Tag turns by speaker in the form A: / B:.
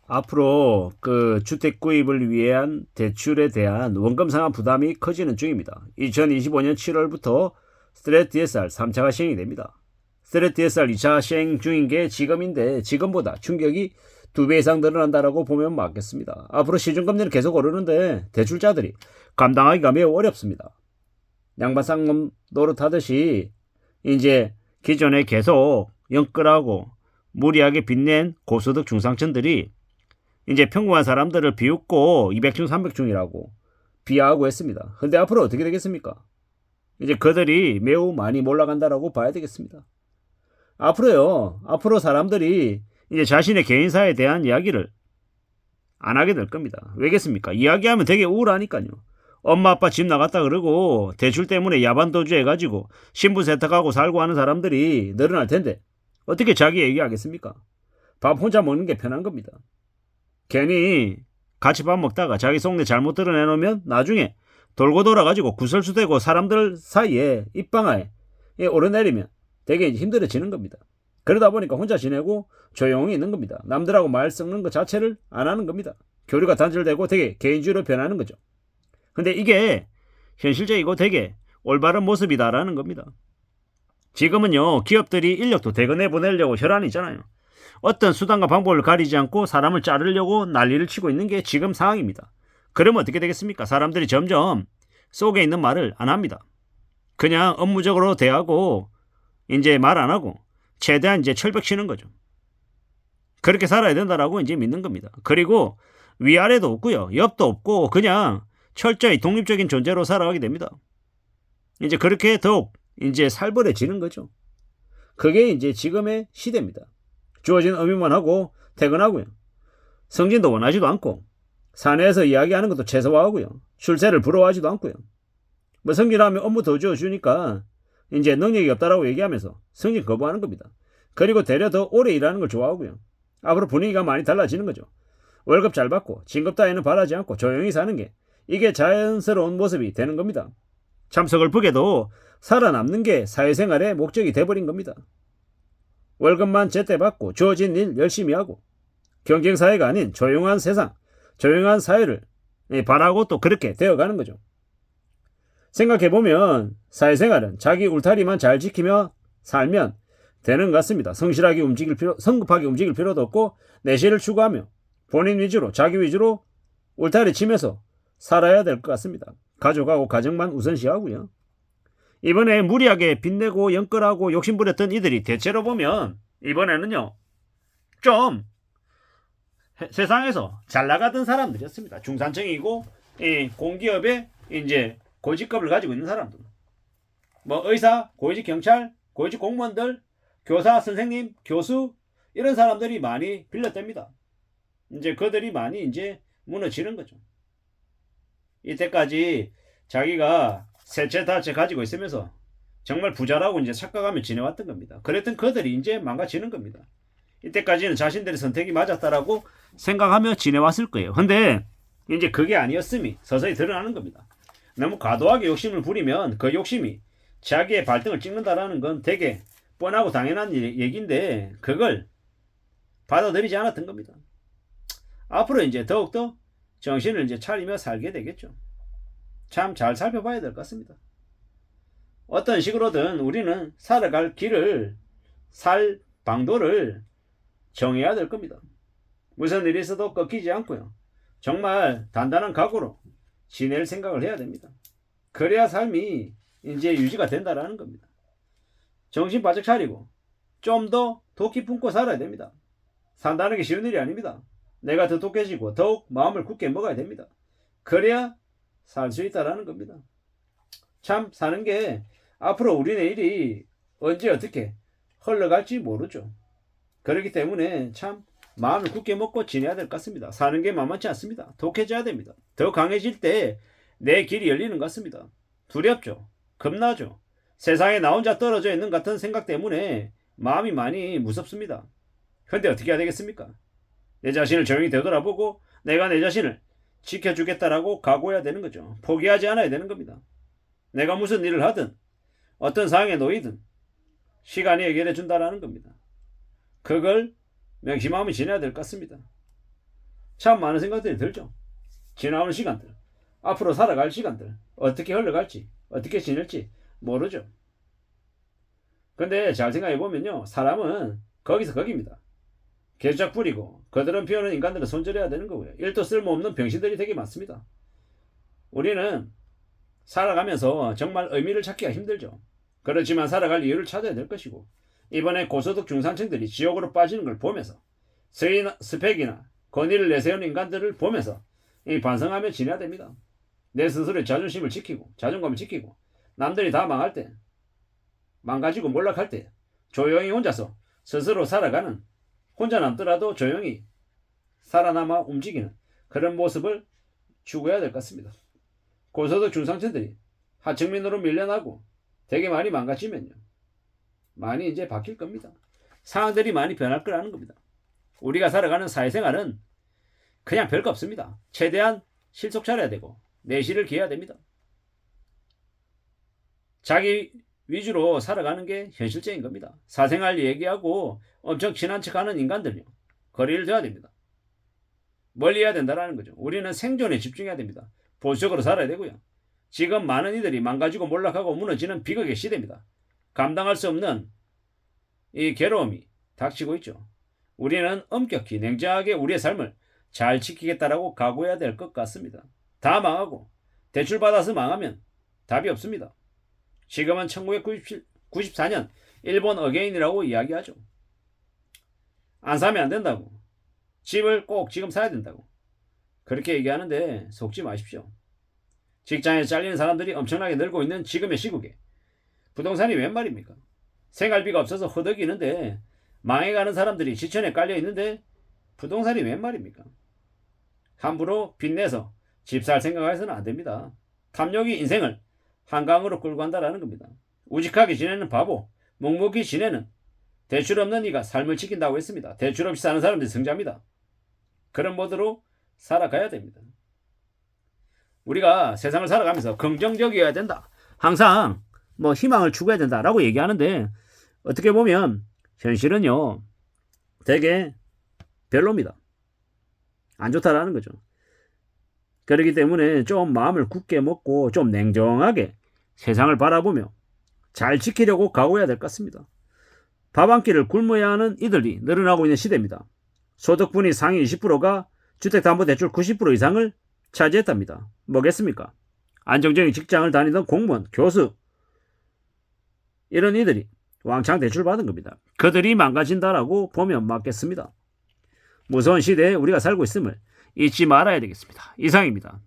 A: 앞으로 그 주택 구입을 위한 대출에 대한 원금 상환 부담이 커지는 중입니다. 2025년 7월부터 스트레트 DSR 3차가 시행이 됩니다. 스트레트 DSR 2차 시행 중인 게 지금인데 지금보다 충격이 2배 이상 늘어난다라고 보면 맞겠습니다. 앞으로 시중금리는 계속 오르는데 대출자들이 감당하기가 매우 어렵습니다. 양반상 노릇하듯이 이제 기존에 계속 연끌하고 무리하게 빚낸 고소득 중상층들이 이제 평범한 사람들을 비웃고 200중 300중이라고 비하하고 했습니다. 근데 앞으로 어떻게 되겠습니까? 이제 그들이 매우 많이 몰아간다라고 봐야 되겠습니다. 앞으로 사람들이 이제 자신의 개인사에 대한 이야기를 안 하게 될 겁니다. 왜겠습니까? 이야기하면 되게 우울하니까요. 엄마 아빠 집 나갔다 그러고 대출 때문에 야반도주 해가지고 신분 세탁하고 살고 하는 사람들이 늘어날 텐데 어떻게 자기 얘기하겠습니까? 밥 혼자 먹는 게 편한 겁니다. 괜히 같이 밥 먹다가 자기 속내 잘못 드러내놓으면 나중에 돌고 돌아가지고 구설수되고 사람들 사이에 입방아에 오르내리면 되게 힘들어지는 겁니다. 그러다 보니까 혼자 지내고 조용히 있는 겁니다. 남들하고 말 섞는 것 자체를 안 하는 겁니다. 교류가 단절되고 되게 개인주의로 변하는 거죠. 근데 이게 현실적이고 되게 올바른 모습이다라는 겁니다. 지금은요, 기업들이 인력도 대거 보내려고 혈안이 있잖아요. 어떤 수단과 방법을 가리지 않고 사람을 자르려고 난리를 치고 있는 게 지금 상황입니다. 그러면 어떻게 되겠습니까? 사람들이 점점 속에 있는 말을 안 합니다. 그냥 업무적으로 대하고 이제 말 안 하고 최대한 이제 철벽 치는 거죠. 그렇게 살아야 된다라고 이제 믿는 겁니다. 그리고 위아래도 없고요. 옆도 없고 그냥 철저히 독립적인 존재로 살아가게 됩니다. 이제 그렇게 더욱 이제 살벌해지는 거죠. 그게 이제 지금의 시대입니다. 주어진 의무만 하고 퇴근하고요. 승진도 원하지도 않고 사내에서 이야기하는 것도 최소화하고요. 출세를 부러워하지도 않고요. 뭐 승진하면 업무 더 주어주니까 이제 능력이 없다라고 얘기하면서 승진 거부하는 겁니다. 그리고 되려 더 오래 일하는 걸 좋아하고요. 앞으로 분위기가 많이 달라지는 거죠. 월급 잘 받고 진급 따위는 바라지 않고 조용히 사는 게 이게 자연스러운 모습이 되는 겁니다. 참 서글프게도 살아남는 게 사회생활의 목적이 돼버린 겁니다. 월급만 제때 받고 주어진 일 열심히 하고 경쟁사회가 아닌 조용한 세상, 조용한 사회를 바라고 또 그렇게 되어가는 거죠. 생각해보면 사회생활은 자기 울타리만 잘 지키며 살면 되는 것 같습니다. 성실하게 성급하게 움직일 필요도 없고 내실을 추구하며 본인 위주로 자기 위주로 울타리 치면서 살아야 될 것 같습니다. 가족하고 가정만 우선시하고요. 이번에 무리하게 빚내고 연끌하고 욕심부렸던 이들이 대체로 보면 이번에는요 좀 세상에서 잘 나가던 사람들이었습니다. 중산층이고 공기업의 이제 고직급을 가지고 있는 사람들, 뭐 의사, 고위직 경찰, 고위직 공무원들, 교사, 선생님, 교수 이런 사람들이 많이 빌렸답니다. 이제 그들이 많이 이제 무너지는 거죠. 이때까지 자기가 세채 다채 가지고 있으면서 정말 부자라고 이제 착각하며 지내왔던 겁니다. 그랬던 그들이 이제 망가지는 겁니다. 이때까지는 자신들의 선택이 맞았다라고 생각하며 지내왔을 거예요. 근데 이제 그게 아니었음이 서서히 드러나는 겁니다. 너무 과도하게 욕심을 부리면 그 욕심이 자기의 발등을 찍는다라는 건 되게 뻔하고 당연한 얘기인데 그걸 받아들이지 않았던 겁니다. 앞으로 이제 더욱더 정신을 이제 차리며 살게 되겠죠. 참 잘 살펴봐야 될 것 같습니다. 어떤 식으로든 우리는 살아갈 길을, 살 방도를 정해야 될 겁니다. 무슨 일이 있어도 꺾이지 않고요. 정말 단단한 각오로 지낼 생각을 해야 됩니다. 그래야 삶이 이제 유지가 된다라는 겁니다. 정신 바짝 차리고 좀 더 도 깊고 살아야 됩니다. 산다는 게 쉬운 일이 아닙니다. 내가 더 독해지고 더욱 마음을 굳게 먹어야 됩니다. 그래야 살 수 있다라는 겁니다. 참 사는 게 앞으로 우리 내일이 언제 어떻게 흘러갈지 모르죠. 그렇기 때문에 참 마음을 굳게 먹고 지내야 될 것 같습니다. 사는 게 만만치 않습니다. 독해져야 됩니다. 더 강해질 때 내 길이 열리는 것 같습니다. 두렵죠. 겁나죠. 세상에 나 혼자 떨어져 있는 같은 생각 때문에 마음이 많이 무섭습니다. 근데 어떻게 해야 되겠습니까? 내 자신을 조용히 되돌아보고 내가 내 자신을 지켜주겠다라고 각오해야 되는 거죠. 포기하지 않아야 되는 겁니다. 내가 무슨 일을 하든 어떤 상황에 놓이든 시간이 해결해 준다라는 겁니다. 그걸 명심하며 지내야 될 것 같습니다. 참 많은 생각들이 들죠. 지나오는 시간들, 앞으로 살아갈 시간들, 어떻게 흘러갈지, 어떻게 지낼지 모르죠. 근데 잘 생각해보면요, 사람은 거기서 거기입니다. 개수작 부리고 거드름 피우는 인간들은 손절해야 되는 거고요. 일도 쓸모없는 병신들이 되게 많습니다. 우리는 살아가면서 정말 의미를 찾기가 힘들죠. 그렇지만 살아갈 이유를 찾아야 될 것이고, 이번에 고소득 중산층들이 지옥으로 빠지는 걸 보면서 스펙이나 권위를 내세우는 인간들을 보면서 반성하며 지내야 됩니다. 내 스스로의 자존심을 지키고 자존감을 지키고, 남들이 다 망할 때, 망가지고 몰락할 때 조용히 혼자서 스스로 살아가는, 혼자 남더라도 조용히 살아남아 움직이는 그런 모습을 추구해야 될 것 같습니다. 고소득 중상층들이 하층민으로 밀려나고 되게 많이 망가지면요, 많이 이제 바뀔 겁니다. 상황들이 많이 변할 거라는 겁니다. 우리가 살아가는 사회생활은 그냥 별거 없습니다. 최대한 실속 차려야 되고 내실을 기해야 됩니다. 자기 위주로 살아가는 게 현실적인 겁니다. 사생활 얘기하고 엄청 친한 척하는 인간들요, 거리를 둬야 됩니다. 멀리 해야 된다는 거죠. 우리는 생존에 집중해야 됩니다. 보수적으로 살아야 되고요. 지금 많은 이들이 망가지고 몰락하고 무너지는 비극의 시대입니다. 감당할 수 없는 이 괴로움이 닥치고 있죠. 우리는 엄격히 냉정하게 우리의 삶을 잘 지키겠다라고 각오해야 될 것 같습니다. 다 망하고 대출받아서 망하면 답이 없습니다. 지금은 1994년 일본 어게인이라고 이야기하죠. 안 사면 안 된다고, 집을 꼭 지금 사야 된다고 그렇게 얘기하는데 속지 마십시오. 직장에서 잘리는 사람들이 엄청나게 늘고 있는 지금의 시국에 부동산이 웬 말입니까? 생활비가 없어서 허덕이는데, 망해가는 사람들이 지천에 깔려 있는데 부동산이 웬 말입니까? 함부로 빚내서 집 살 생각해서는 안 됩니다. 탐욕이 인생을 한강으로 끌고 간다라는 겁니다. 우직하게 지내는 바보, 묵묵히 지내는 대출 없는 이가 삶을 지킨다고 했습니다. 대출 없이 사는 사람들이 승자입니다. 그런 모드로 살아가야 됩니다. 우리가 세상을 살아가면서 긍정적이어야 된다, 항상 희망을 추구해야 된다라고 얘기하는데, 어떻게 보면 현실은요 되게 별로입니다. 안 좋다라는 거죠. 그렇기 때문에 좀 마음을 굳게 먹고 좀 냉정하게 세상을 바라보며 잘 지키려고 각오해야 될 것 같습니다. 밥 한 끼를 굶어야 하는 이들이 늘어나고 있는 시대입니다. 소득분이 상위 20%가 주택담보대출 90% 이상을 차지했답니다. 뭐겠습니까? 안정적인 직장을 다니던 공무원, 교수, 이런 이들이 왕창 대출받은 겁니다. 그들이 망가진다라고 보면 맞겠습니다. 무서운 시대에 우리가 살고 있음을 잊지 말아야 되겠습니다. 이상입니다.